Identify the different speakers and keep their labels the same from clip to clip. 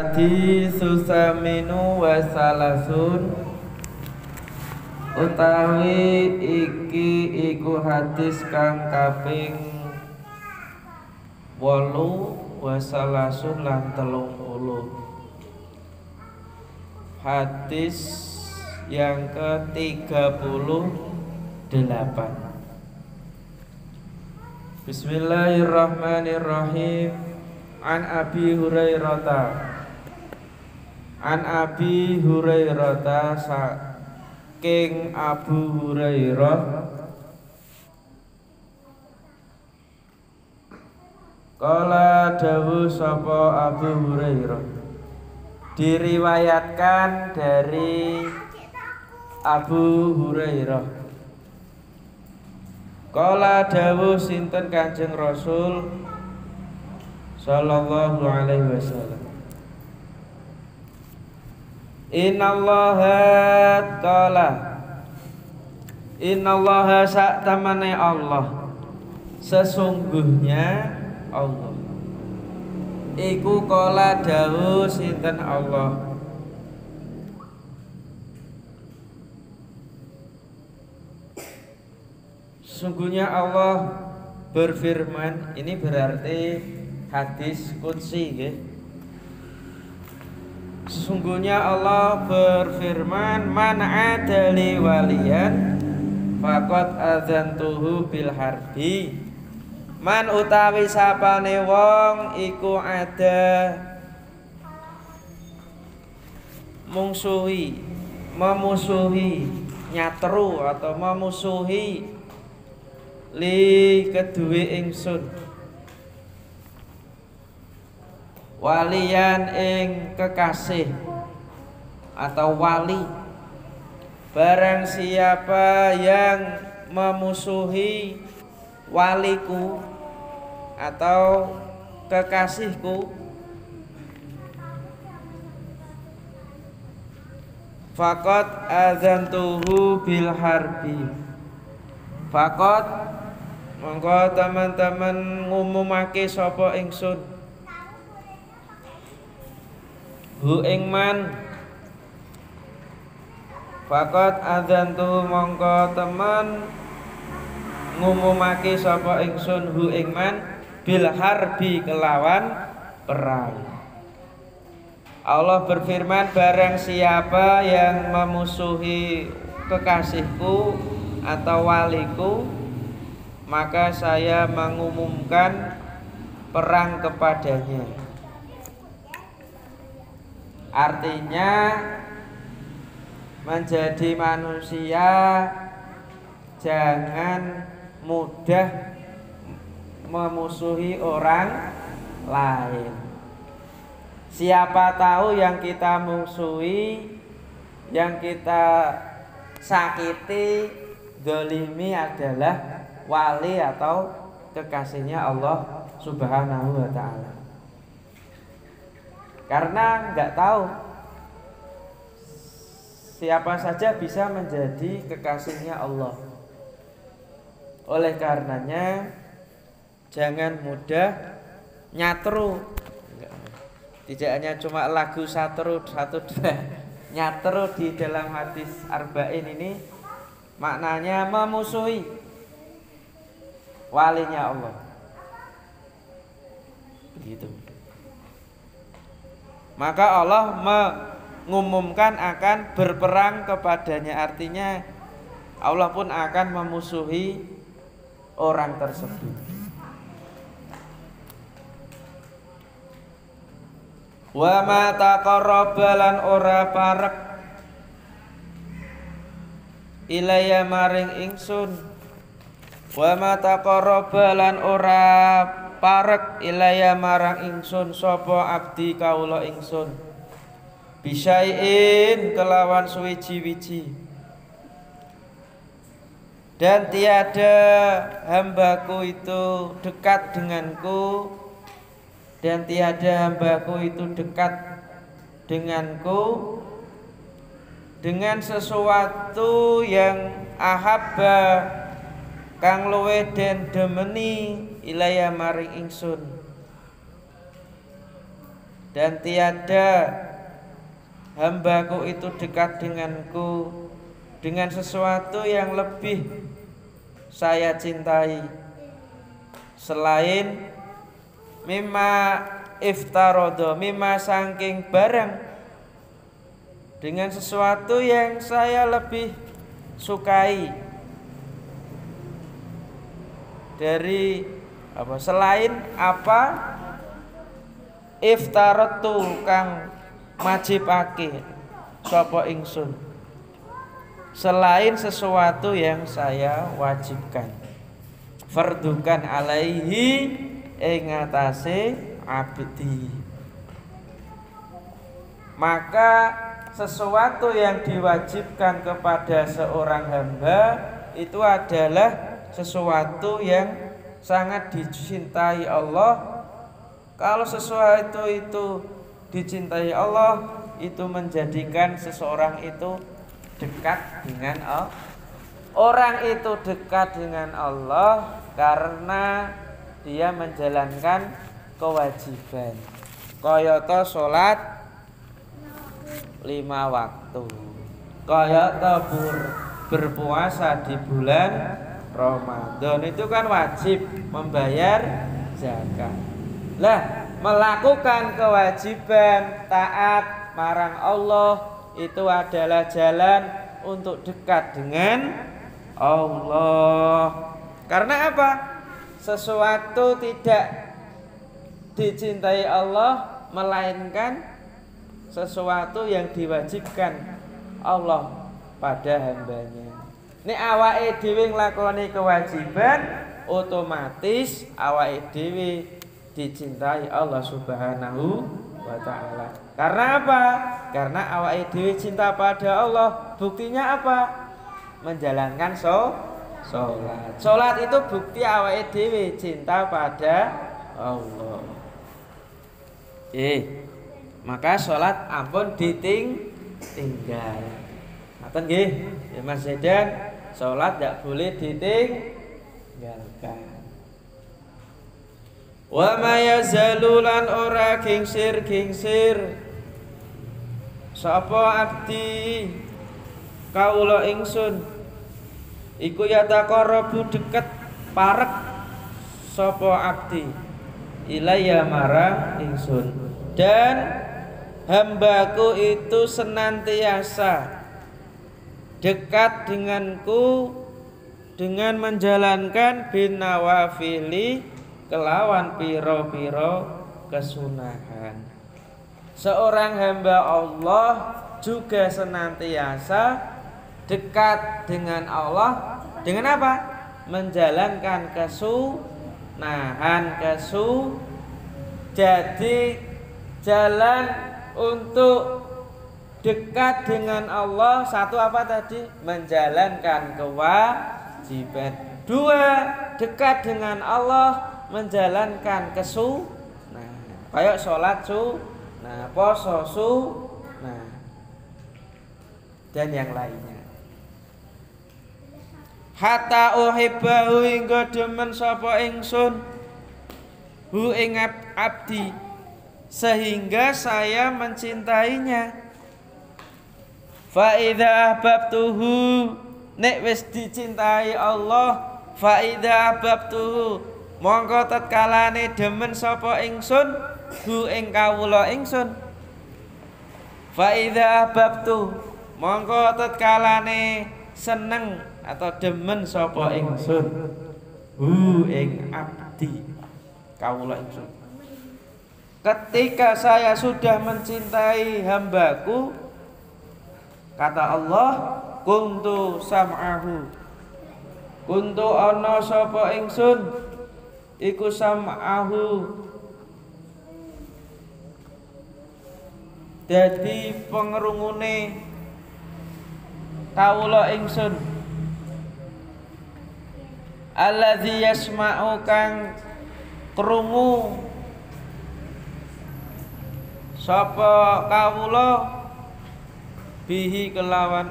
Speaker 1: Hadisu saminu wa salasun utawi iki iku hadis kang kaping 8 wa salasun lan 30. Hadis yang ke-38. Bismillahirrahmanirrahim. An Abi Hurairah saking Abu Hurairah kala dawuh sapa Abu Hurairah, diriwayatkan dari Abu Hurairah kala dawuh sinten Kanjeng Rasul sallallahu alaihi wasallam, Innallaha sa'tamane Allah, sesungguhnya Allah iku kala dawuh sinten Allah, sesungguhnya Allah berfirman. Ini berarti hadis qudsi ya. Sesungguhnya Allah berfirman, man adali waliyan faqad adzantuhu bil harbi. Man utawi sapane wong iku ada memusuhi, nyatru atau memusuhi li kedue ingsun, waliyan ing kekasih atau wali. Barang siapa yang memusuhi waliku atau kekasihku, faqad adzantuhu bil harbi. Faqad monggo teman-teman ngumumake sapa ingsun hu ing man. Faqad adzantuhu monggo teman ngumumake sapa ingsun hu ing man bil harbi kelawan perang. Allah berfirman, barang siapa yang memusuhi kekasihku atau waliku, maka saya mengumumkan perang kepadanya. Artinya menjadi manusia jangan mudah memusuhi orang lain. Siapa tahu yang kita musuhi, yang kita sakiti, dzalimi adalah wali atau kekasihnya Allah Subhanahu wa ta'ala. Karena enggak tahu siapa saja bisa menjadi kekasihnya Allah. Oleh karenanya jangan mudah nyatru. Tidak hanya cuma lagu satu dua, nyatru di dalam hadis arba'in ini maknanya memusuhi walinya Allah. Begitu. Maka Allah mengumumkan akan berperang kepadanya. Artinya Allah pun akan memusuhi orang tersebut. Wa ma taqarraba lan ora parek ilaya maring ingsun. Wa ma taqarraba lan ora parek ilaya marang ingsun sapa abdi kawula ingsun bisyai'in kelawan suwiji-wiji, dan tiada hambaku itu dekat denganku, dan tiada hambaku itu dekat denganku dengan sesuatu yang ahabba kang luwih den demeni ilaya maring ingsun dan tiada hambaku itu dekat denganku dengan sesuatu yang lebih saya cintai selain mimma iftarodo, mimma saking barang, dengan sesuatu yang saya lebih sukai dari apa, selain apa iftaratu kang majibake sapa ingsun, selain sesuatu yang saya wajibkan, fardukan alaihi ing atase abdi. Maka sesuatu yang diwajibkan kepada seorang hamba itu adalah sesuatu yang sangat dicintai Allah. Kalau sesuatu itu dicintai Allah, itu menjadikan seseorang itu dekat dengan Allah. Orang itu dekat dengan Allah karena dia menjalankan kewajiban. Kayata salat 5 waktu, kayata berpuasa di bulan Ramadan, itu kan wajib membayar zakat. Lah, melakukan kewajiban taat marang Allah itu adalah jalan untuk dekat dengan Allah. Karena apa? Sesuatu tidak dicintai Allah melainkan sesuatu yang diwajibkan Allah pada hambanya. Nek awake dhewe nglakoni kewajiban, otomatis awake dhewe dicintai Allah Subhanahu wa taala. Karena apa? Karena awake dhewe cinta pada Allah. Buktinya apa? Menjalankan salat. Salat itu bukti awake dhewe cinta pada Allah. Maka salat ampun ditinggal. Ngaten nggih, ya Mas Zedan. Sholat tidak boleh ditinggalkan. Wa ma yazalulan ora gingsir sapa abdi kawula ingsun iku yataqarrabu deket parek sapa abdi ilayya marang ingsun, dan hambaku itu senantiasa dekat denganku dengan menjalankan binawafili kelawan piro-piro kesunahan. Seorang hamba Allah juga senantiasa dekat dengan Allah dengan apa? Menjalankan kesunahan. Jadi jalan untuk dekat dengan Allah, satu apa tadi? Menjalankan kewajiban. 2, dekat dengan Allah menjalankan kesunahan. Kayak sholat poso dan yang lainnya. Hatta uhibbahu hingga demen sapa ingsun hu ing abdi, sehingga saya mencintainya. Fa idza ahbabtuhu, nek wis dicintai Allah, fa idza ahbabtuhu, mongko tatkalane demen sapa ingsun hu ing kawula ingsun. Fa idza ahbabtu, mongko tatkalane seneng atau demen sapa ingsun hu ing abdi kawula ingsun. Ketika saya sudah mencintai hambaku, kata Allah, kuntu sam'ahu, kuntu ana sapa ingsun iku sam'ahu, dadi pengrungune kawula ingsun, alladzi yasma'u kang krungu sapa kawula bihi kelawan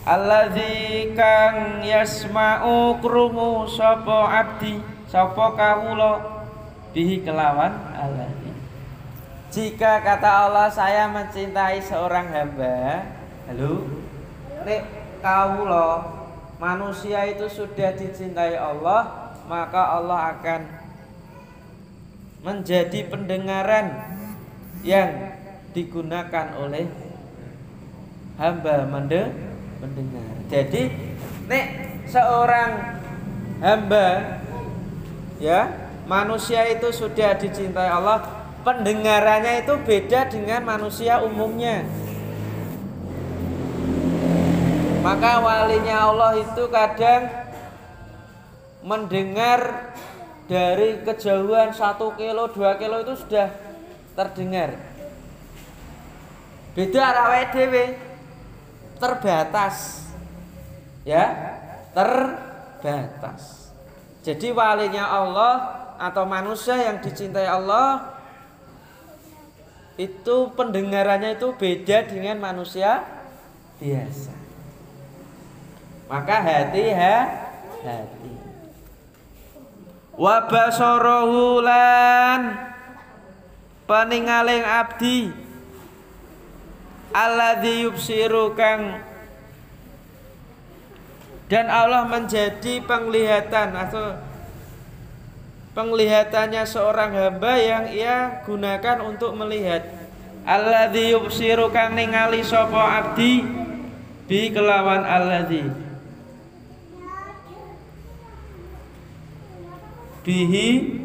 Speaker 1: alladzi kang yasma'u krungu sapa abdi sapa kawula bihi kelawan alladzi. Jika kata Allah saya mencintai seorang hamba, halo, nek kawula manusia itu sudah dicintai Allah, maka Allah akan menjadi pendengaran yang digunakan oleh hamba mendengar. Jadi nek seorang hamba ya, manusia itu sudah dicintai Allah, pendengarannya itu beda dengan manusia umumnya. Maka walinya Allah itu kadang mendengar dari kejauhan 1 kilo 2 kilo itu sudah terdengar. Beda awake dhewe terbatas. Ya, terbatas. Jadi walinya Allah atau manusia yang dicintai Allah itu pendengarannya itu beda dengan manusia biasa. Maka hati. Wa basarahu lan paningaling abdi alladzi yubsiru kang, dan Allah menjadi penglihatan atau penglihatannya seorang hamba yang ia gunakan untuk melihat. Alladzi yubsiru kang ningali sapa abdi bi kelawan alladzi, bihi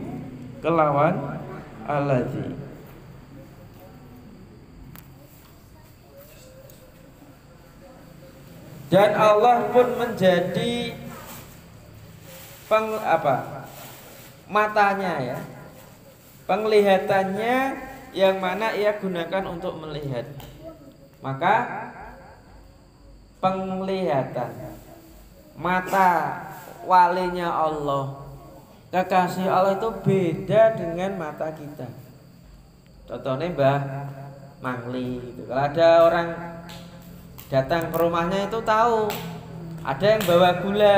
Speaker 1: kelawan alladzi. Dan Allah pun menjadi matanya ya, penglihatannya yang mana ia gunakan untuk melihat. Maka penglihatan mata walinya Allah, kekasih Allah itu beda dengan mata kita. Contohnya Mbah Mangli gitu. Kalau ada orang datang ke rumahnya itu tahu ada yang bawa gula,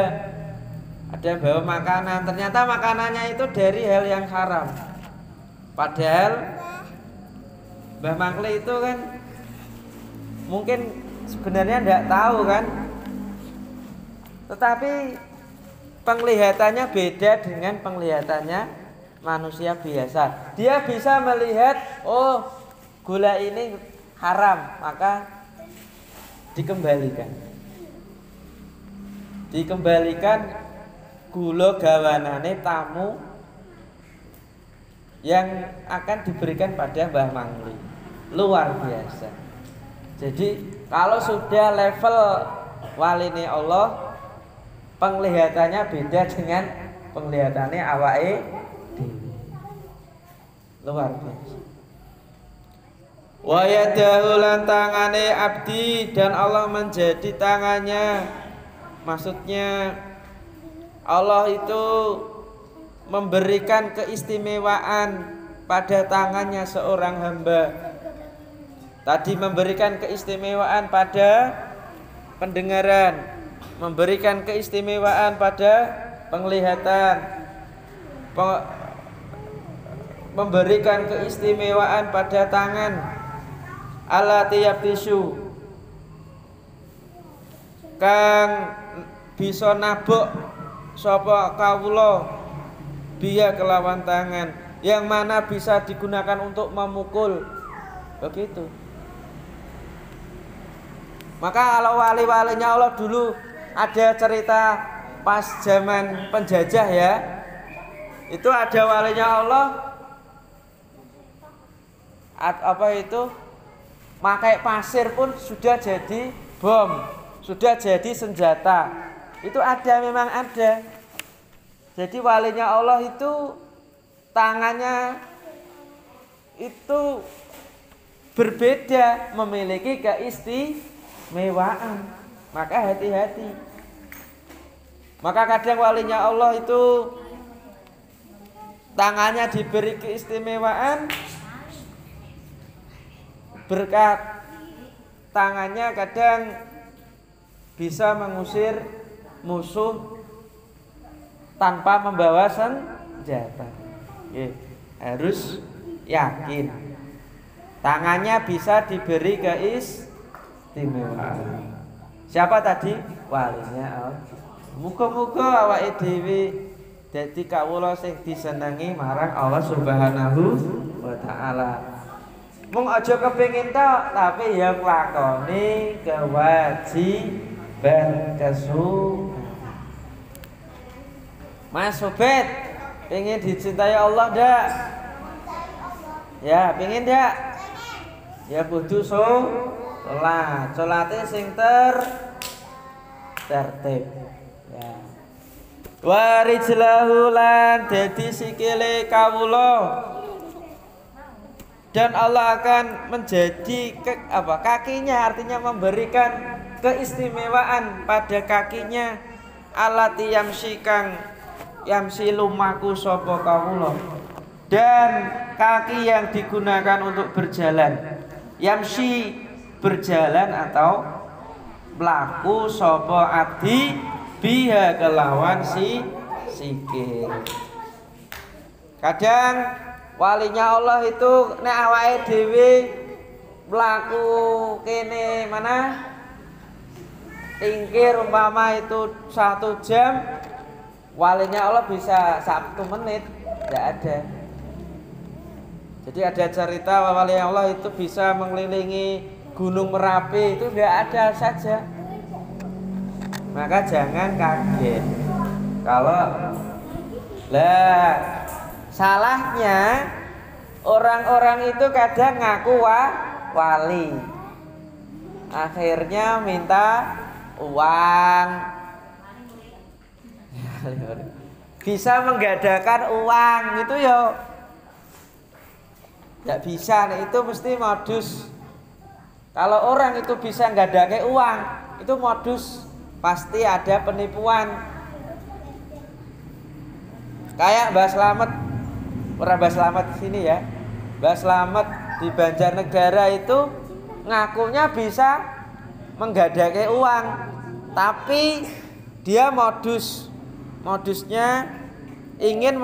Speaker 1: ada yang bawa makanan, ternyata makanannya itu dari hal yang haram. Padahal Mbah Mangli itu kan mungkin sebenarnya tidak tahu kan, tetapi penglihatannya beda dengan penglihatannya manusia biasa. Dia bisa melihat, oh gula ini haram, maka dikembalikan gula gawanane tamu yang akan diberikan pada Mbah Mangli. Luar biasa. Jadi kalau sudah level waline Allah, penglihatannya beda dengan penglihatannya awake dhewe. Luar biasa. Wa yadahu lan tangane abdi, dan Allah menjadi tangannya. Maksudnya Allah itu memberikan keistimewaan pada tangannya seorang hamba. Tadi memberikan keistimewaan pada pendengaran, memberikan keistimewaan pada penglihatan, memberikan keistimewaan pada tangan. Allati yabtisu kang bisa nabok sapa kawula biya kelawan tangan, yang mana bisa digunakan untuk memukul. Begitu. Maka kalau wali-walinya Allah dulu ada cerita pas zaman penjajah ya, itu ada walinya Allah pakai pasir pun sudah jadi bom, sudah jadi senjata. Itu ada, memang ada. Jadi walinya Allah itu tangannya itu berbeda, memiliki keistimewaan. Maka hati-hati. Maka kadang walinya Allah itu tangannya diberi keistimewaan, berkat tangannya kadang bisa mengusir musuh tanpa membawa senjata. Harus yakin. Tangannya bisa diberi keistimewaan. Siapa tadi? Walinya Allah. Muga-muga awake dhewe dadi kawula sing disenengi marang Allah Subhanahu wa taala. Mung aja kepengin tok, tapi ya nglakoni kewajiban kesunatan. Mas Sobet, pengen dicintai Allah ndak? Ya, pengen ndak? Ya kudu sholat. Sholate sing tertib. Ya. Warijlahu lan dadi sikile kawula. Dan Allah akan menjadi kakinya, artinya memberikan keistimewaan pada kakinya. Alati yamsi kang yamsi lumaku sapa kawula. Dan kaki yang digunakan untuk berjalan. Yamsi berjalan atau mlaku sapa abdi biha kelawan sikil. Kadang walinya Allah itu nek awake dhewe mlaku kene mana tingkir umpama itu 1 jam, walinya Allah bisa 1 menit, tidak ada. Jadi ada cerita wali Allah itu bisa mengelilingi Gunung Merapi, itu tidak ada saja. Maka jangan kaget kalau salahnya orang-orang itu kadang ngaku wali, akhirnya minta uang, bisa menggadaikan uang itu ya tidak bisa. Nah, itu mesti modus. Kalau orang itu bisa nggadake uang, itu modus, pasti ada penipuan. Kayak Mbah Slamet, orang Mbah Slamet di sini ya, Mbah Slamet di Banjarnegara itu ngakunya bisa menggadake uang, tapi dia modusnya ingin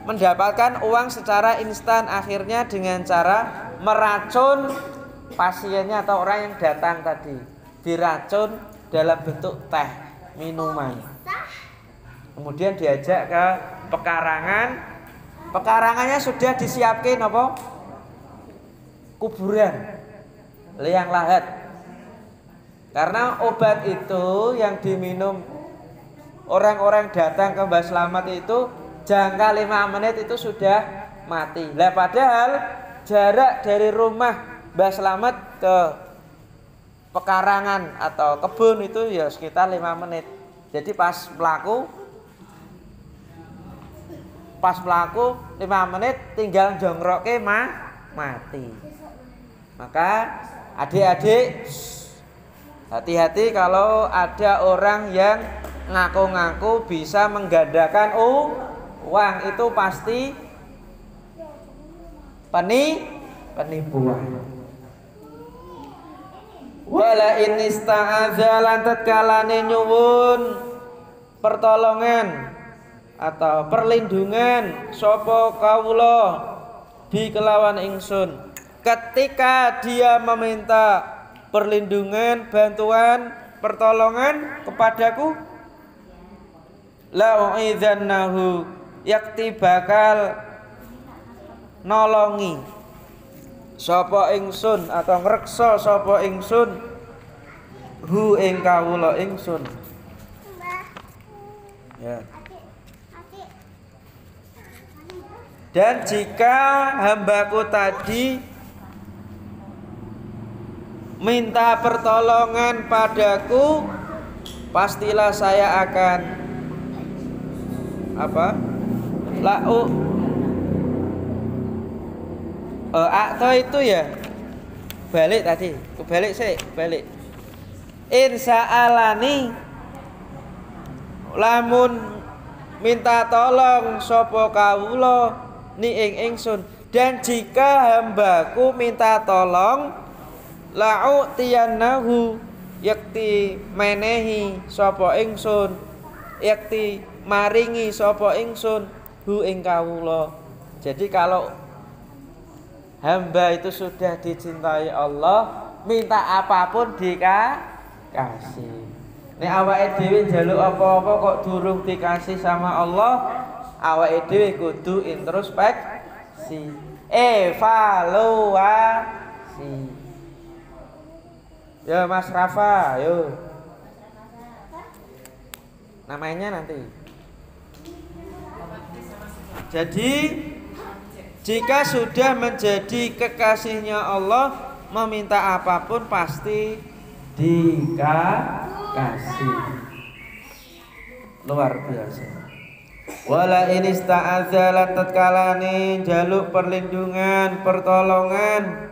Speaker 1: mendapatkan uang secara instan, akhirnya dengan cara meracun pasiennya atau orang yang datang tadi, diracun dalam bentuk teh minuman, kemudian diajak ke pekarangannya sudah disiapkan apa? Kuburan liang lahat, karena obat itu yang diminum orang-orang datang ke Mbah Slamet itu jangka 5 menit itu sudah mati. Lah padahal jarak dari rumah Mbah Slamet ke pekarangan atau kebun itu ya sekitar 5 menit. Jadi pas pelaku 5 menit tinggal jongroke mati. Maka adik-adik hati-hati kalau ada orang yang ngaku-ngaku bisa menggandakan uang, itu pasti penipuan. Wala in ista'adza lan tatkalane nyuwun pertolongan atau perlindungan sapa kawula bi kelawan ingsun, ketika dia meminta perlindungan, bantuan, pertolongan kepadaku, la u'idzannahu, yakti bakal nolongi sapa ingsun atau ngreksa sapa ingsun hu ing kawula ingsun. Ya. Dan jika hambaku tadi minta pertolongan padaku, pastilah saya akan atau itu ya balik tadi, balik. Insya alani, lamun minta tolong sapa kawula ni ing ingsun, dan jika hambaku minta tolong, la'u tiyannahu, yakti menehi sapa ingsun, yakti maringi sapa ingsun hu ing kawula. Jadi kalau hamba itu sudah dicintai Allah, minta apapun dikasih. Nek awake dhewe njaluk apa-apa kok durung dikasih sama Allah, awake dhewe kudu introspeksi, evaluasi. Ya Mas Rafa, yo. Namanya nanti. Jadi jika sudah menjadi kekasihnya Allah, meminta apapun pasti dikasih. Luar biasa. Wala in ista'adza lan tatkalane jaluk perlindungan, pertolongan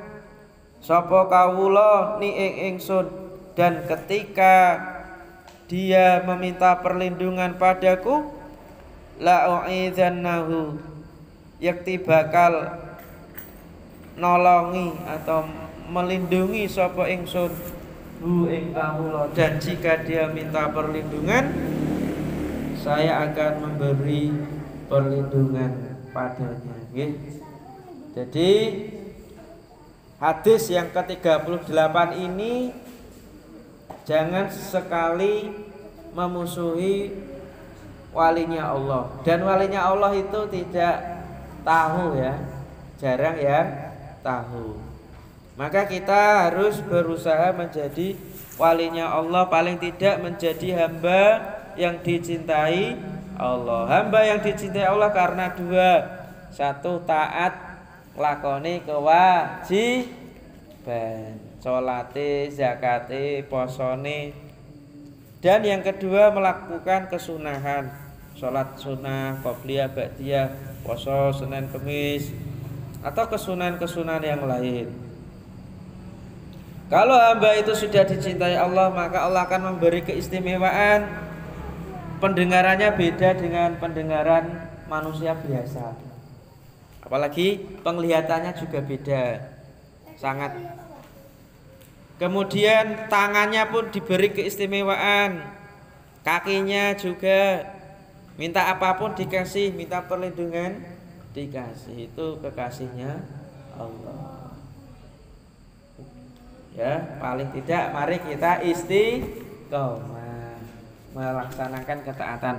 Speaker 1: sapa kawula ni ing ingsun, dan ketika dia meminta perlindungan padaku, la u'idzannahu, yakti bakal nolongi atau melindungi sapa ingsun hu ing kawula, dan jika dia minta perlindungan, saya akan memberi perlindungan padanya. Nggih. Jadi hadis yang ke-38 ini jangan sekali memusuhi walinya Allah. Dan walinya Allah itu tidak tahu ya, jarang yang tahu. Maka kita harus berusaha menjadi walinya Allah, paling tidak menjadi hamba yang dicintai Allah. Hamba yang dicintai Allah karena dua. Satu, taat lakoni kewajiban, sholate, zakate, posone. Dan yang kedua, melakukan kesunahan, sholat sunnah, qobliyah, ba'diyah, poso Senin Kemis, atau kesunahan-kesunahan yang lain. Kalau hamba itu sudah dicintai Allah, maka Allah akan memberi keistimewaan. Pendengarannya beda dengan pendengaran manusia biasa. Apalagi penglihatannya juga beda, sangat. Kemudian tangannya pun diberi keistimewaan, kakinya juga, minta apapun dikasih, minta perlindungan dikasih. Itu kekasihnya Allah. Ya, paling tidak mari kita istiqomah melaksanakan ketaatan.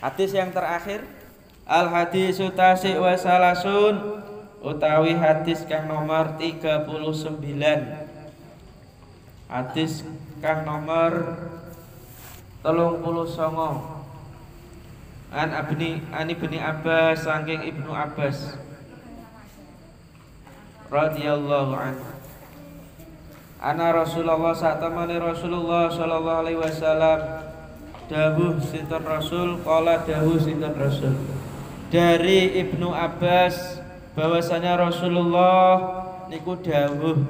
Speaker 1: Hadis yang terakhir, al hadisu tasi wa salasun, utawi hadis kang nomor 39. Hadis kang nomor 39. An ibni Abbas, saking Ibnu Abbas radhiyallahu anhu. Ana Rasulullah, satamane Rasulullah sallallahu alaihi wasallam, dawuh sinten Rasul, qala dawuh sinten Rasul. Dari Ibnu Abbas bahwasanya Rasulullah niku dawuh.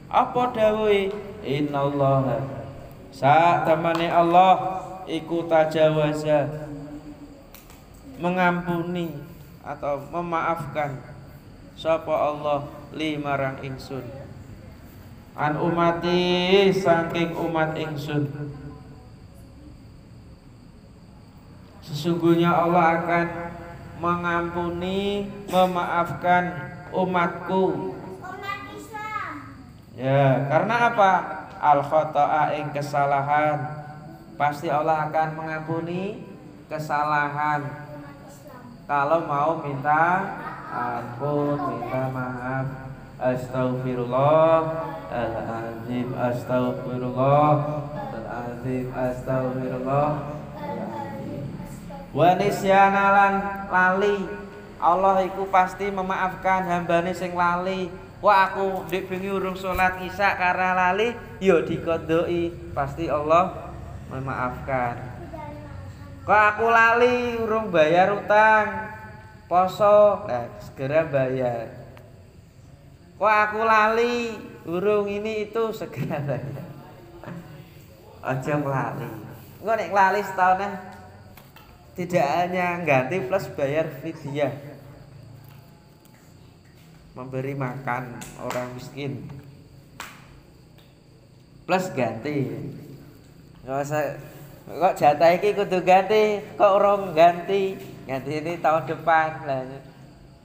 Speaker 1: Apa dawuhe? Innallaha, satamane Allah iku tajawaza, mengampuni atau memaafkan sapa Allah limarang ingsun, an umati, saking umat ingsun. Sesungguhnya Allah akan mengampuni, memaafkan umatku. Umat Islam. Ya, karena apa? Al khoto'a, ing kesalahan. Pasti Allah akan mengampuni kesalahan kalau mau minta ampun, minta maaf. Astaghfirullahaladzim, astaghfirullahaladzim, astaghfirullahaladzim. Wa nisyanalan lali, Allah iku pasti memaafkan hambane sing lali. Wah, aku ndek bengi urung salat isya karena lali, yo dikodoi, pasti Allah memaafkan. Kok aku lali urung bayar utang poso, segera bayar. Kok aku lali urung ini itu, segera bayar. Aja lali. Engko nek lali setahun tidak hanya ganti plus bayar fidyah, memberi makan orang miskin plus ganti. Nggak usah kok jatah iki kudu ganti, kok urung ganti ini tahun depan lah.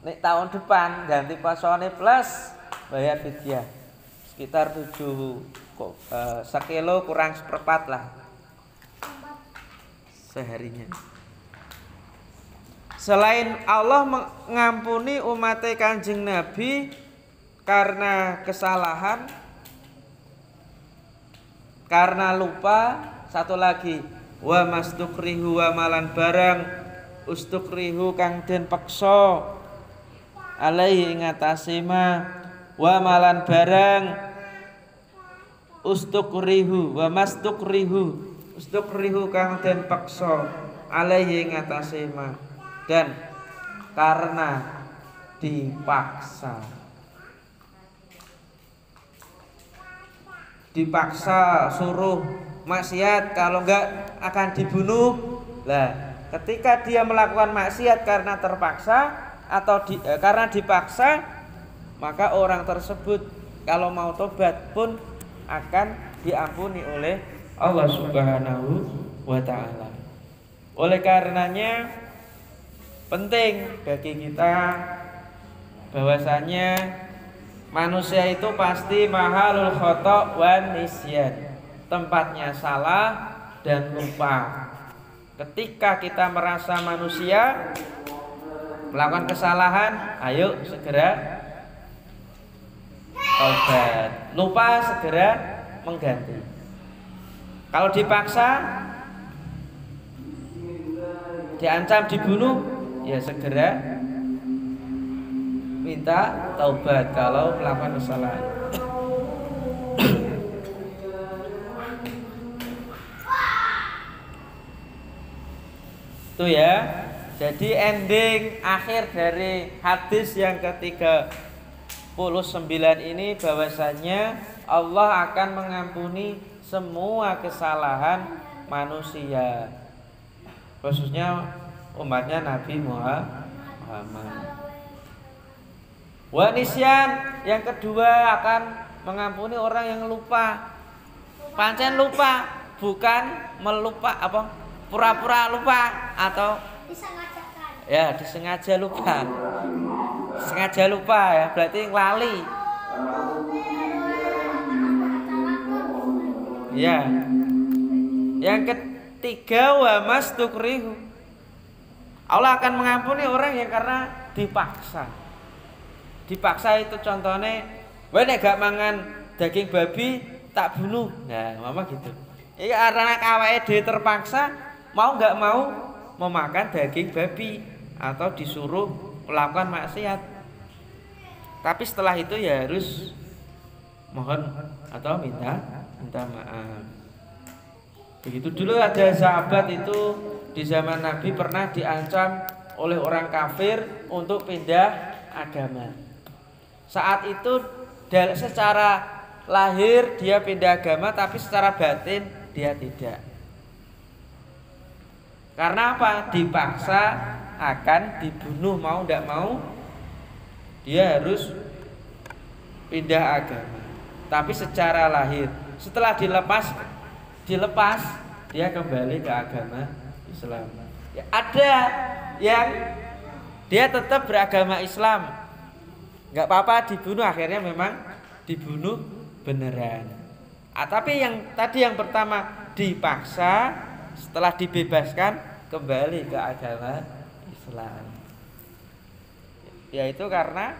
Speaker 1: nek tahun depan ganti posone plus bayar fidyah sekitar 1 kilo kurang 1/4 lah seharinya. Selain Allah mengampuni umat Kanjeng Nabi karena kesalahan, karena lupa, satu lagi wa mastukrihu wa malan barang ustukrihu kang den peksa alaihi ing atase ma wa malan barang ustukrihu wa mastukrihu ustukrihu kang den peksa alaihi ing atase ma, dan karena dipaksa suruh maksiat, kalau enggak akan dibunuh. Lah, ketika dia melakukan maksiat karena terpaksa atau karena dipaksa, maka orang tersebut kalau mau tobat pun akan diampuni oleh Allah Subhanahu wa taala. Oleh karenanya penting bagi kita bahwasanya manusia itu pasti mahalul khata' wan nisyan, tempatnya salah dan lupa. Ketika kita merasa manusia melakukan kesalahan, ayo segera taubat, lupa segera mengganti. Kalau dipaksa, diancam dibunuh, ya segera minta taubat kalau melakukan kesalahan. Itu ya. Jadi ending akhir dari hadis yang ke-39 ini bahwasanya Allah akan mengampuni semua kesalahan manusia, khususnya umatnya Nabi Muhammad. Wa nisyan yang kedua akan mengampuni orang yang lupa. Pancen lupa, bukan melupa apa? Pura-pura lupa atau disengajakan. Ya, disengaja lupa. Sengaja lupa ya, berarti lali. Ya. Yang ketiga wa mastukrihu. Allah akan mengampuni orang yang karena dipaksa. Dipaksa itu contohnya, "Kowe nek gak mangan daging babi tak bunuh." Nah, mama gitu. Iki karena awake dhewe terpaksa mau nggak mau memakan daging babi atau disuruh melakukan maksiat. Tapi setelah itu ya harus mohon atau minta maaf. Begitu dulu ada sahabat itu di zaman Nabi pernah diancam oleh orang kafir untuk pindah agama. Saat itu secara lahir dia pindah agama, tapi secara batin dia tidak. Karena apa? Dipaksa akan dibunuh, mau tidak mau dia harus pindah agama. Tapi secara lahir, setelah dilepas dia kembali ke agama Islam. Ya, ada yang dia tetap beragama Islam, nggak apa-apa dibunuh, akhirnya memang dibunuh beneran. Tapi yang tadi yang pertama dipaksa, setelah dibebaskan kembali ke agama Islam. Yaitu karena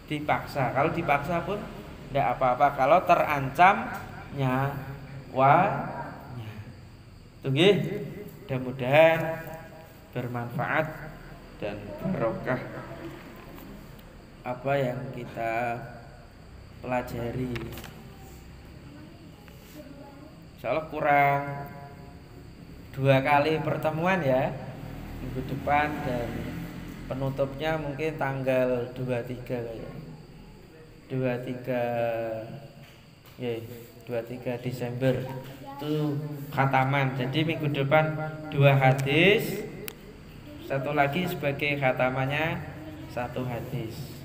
Speaker 1: dipaksa. Kalau dipaksa pun tidak apa-apa kalau terancam nyawanya. Tunggu, mudah-mudahan bermanfaat dan barokah apa yang kita pelajari. Insyaallah kurang 2 kali pertemuan ya minggu depan, dan penutupnya mungkin tanggal 23 kayaknya. 23 Desember itu khataman. Jadi minggu depan 2 hadis, satu lagi sebagai khatamannya 1 hadis.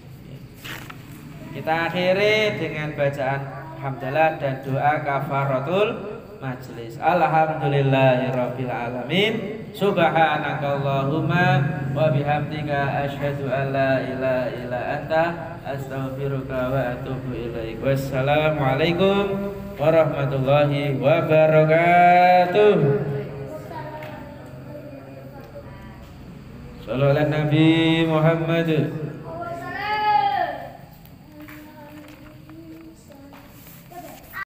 Speaker 1: Kita akhiri dengan bacaan hamdalah dan doa kafaratul majlis. Alhamdulillahirabbil alamin. Subhanakallahumma wa bihamdika asyhadu an la ilaha illa anta astaghfiruka wa atubu ilaik. Wassalamualaikum warahmatullahi wabarakatuh. Sallallahu Nabi Muhammad.